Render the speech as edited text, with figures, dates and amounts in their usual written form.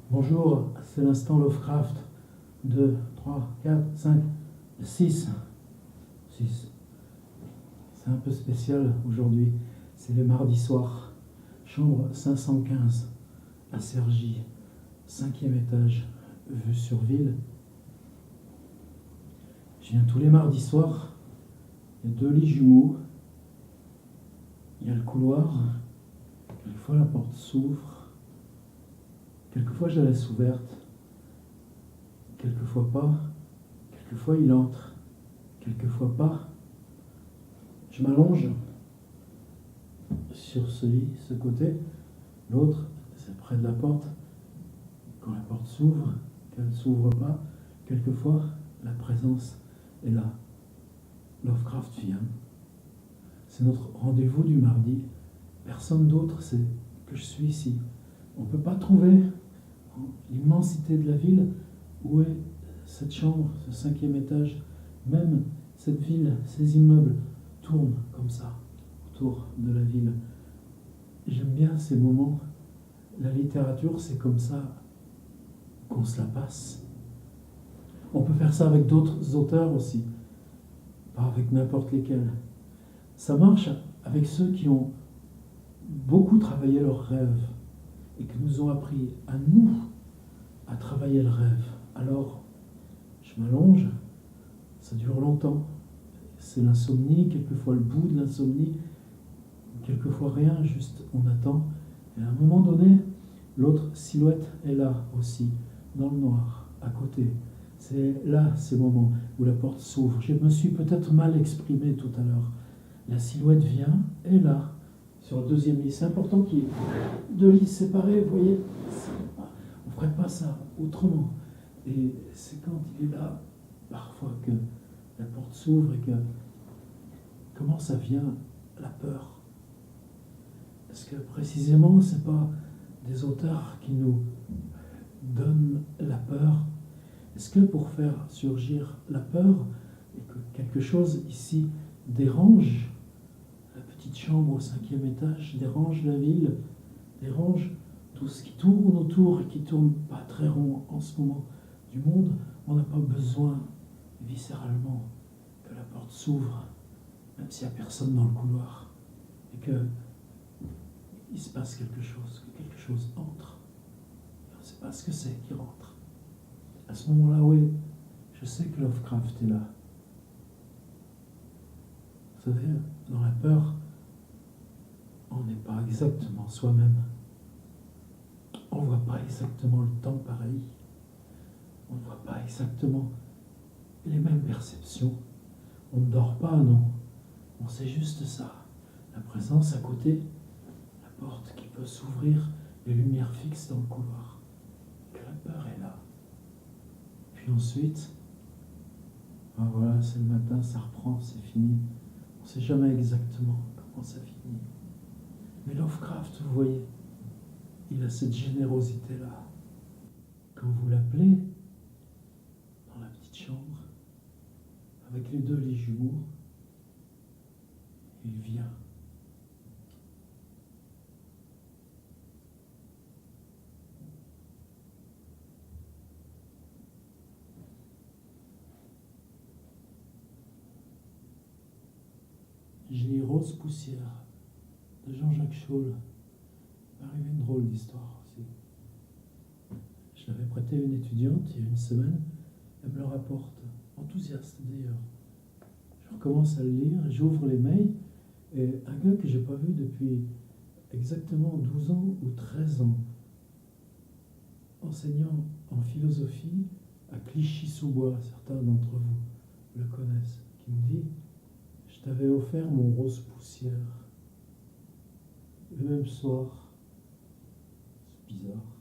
Bonjour, c'est l'instant Lovecraft. 2, 3, 4, 5, 6. 6. C'est un peu spécial aujourd'hui. C'est le mardi soir. Chambre 515 à Cergy, 5e étage, vue sur ville. Je viens tous les mardis soirs. Il y a 2 lits jumeaux. Il y a le couloir. Quelquefois la porte s'ouvre. Quelquefois je la laisse ouverte. Quelquefois pas. Quelquefois il entre. Quelquefois pas. Je m'allonge sur ce lit, ce côté. L'autre, c'est près de la porte. Quand la porte s'ouvre, qu'elle ne s'ouvre pas, quelquefois la présence est là. Lovecraft vient. C'est notre rendez-vous du mardi. Personne d'autre sait que je suis ici. On ne peut pas trouver l'immensité de la ville où est cette chambre, ce 5e étage. Même cette ville, ces immeubles tournent comme ça autour de la ville. J'aime bien ces moments. La littérature, c'est comme ça qu'on se la passe. On peut faire ça avec d'autres auteurs aussi, pas avec n'importe lesquels. Ça marche avec ceux qui ont beaucoup travaillé leurs rêves et qui nous ont appris à nous à travailler le rêve. Alors, je m'allonge, ça dure longtemps. C'est l'insomnie, quelquefois le bout de l'insomnie, quelquefois rien, juste on attend. Et à un moment donné, l'autre silhouette est là aussi, dans le noir, à côté. C'est là ces moments où la porte s'ouvre. Je me suis peut-être mal exprimé tout à l'heure. La silhouette vient, est là, sur le 2e lit. C'est important qu'il y ait 2 lits séparés, vous voyez. On ne ferait pas ça autrement. Et c'est quand il est là, parfois, que la porte s'ouvre et que... Comment ça vient, la peur? Est-ce que précisément, ce n'est pas des auteurs qui nous donnent la peur? Est-ce que pour faire surgir la peur, et que quelque chose ici dérange la petite chambre au 5e étage, dérange la ville, dérange tout ce qui tourne autour et qui tourne pas très rond en ce moment du monde, on n'a pas besoin viscéralement que la porte s'ouvre, même s'il n'y a personne dans le couloir, et qu'il se passe quelque chose, que quelque chose entre. On ne sait pas ce que c'est qui rentre. À ce moment-là, oui, je sais que Lovecraft est là. Vous savez, dans la peur, on n'est pas exactement soi-même. On ne voit pas exactement le temps pareil. On ne voit pas exactement les mêmes perceptions. On ne dort pas, non. On sait juste ça. La présence à côté, la porte qui peut s'ouvrir, les lumières fixes dans le couloir. Que la peur est là. Puis ensuite, ben voilà, c'est le matin, ça reprend, c'est fini. On ne sait jamais exactement comment ça finit. Mais Lovecraft, vous voyez, il a cette générosité-là. Quand vous l'appelez, dans la petite chambre, avec les 2 lits jumeaux, il vient. Je lis Rose Poussière de Jean-Jacques Scholl. Il m'est arrivé une drôle d'histoire aussi. Je l'avais prêté à une étudiante il y a une semaine. Elle me le rapporte, enthousiaste d'ailleurs. Je recommence à le lire, j'ouvre les mails, et un gars que je n'ai pas vu depuis exactement 12 ans ou 13 ans, enseignant en philosophie à Clichy-sous-Bois, certains d'entre vous le connaissent, qui me dit: je t'avais offert mon Rose Poussière le même soir. C'est bizarre.